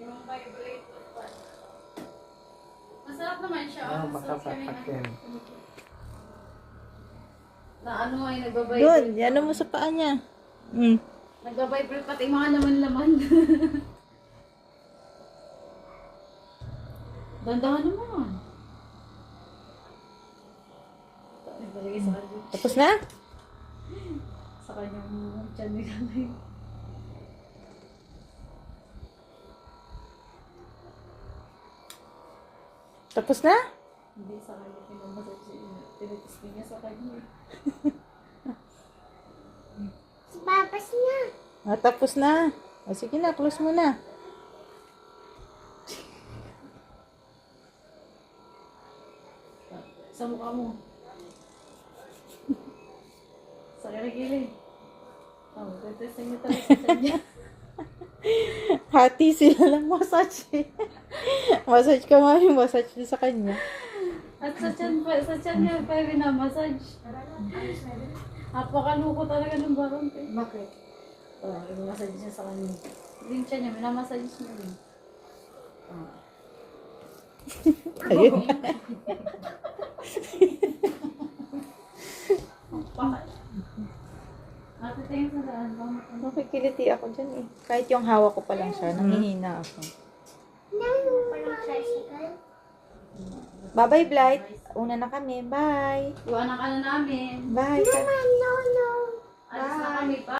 Yung vibrate pa. Masarap naman siya. Makapapakin. Na ano ay nagbabibrate. Doon, yan mo sa paa niya. Nagbabibrate pati yung mga laman-laman. Dandahan naman. Nagbalagay sa kanya. Tapos na? Sa kanyang tiyan nilagay. Tapos na? Hindi sa kanya pinamassage niya. Tinitesting niya sa kanya. Papas na. Tapos na. O, sige na, close mo na. Sa mukha mo. Sa kilikili. Oh, tinitesting niya talaga sa kanya. Hati sila ng massage. Massage ka, mami. Massage din sa kanya. At sa tiyan niya pa binamassage. Napakaluko talaga ng barong. Bakit? Oh, binamassage niya sa kanya. Yung tiyan niya, binamassage niya rin. Ayun. Ate, tingin sa daan. Nakikiliti ako dyan eh. Kahit yung hawak ko pa lang siya, nangihina ako. Parang tricycle. Bye-bye, Blight. Una na kami. Bye. Iwanan ka na namin. Bye. No, no. Alis na kami pa.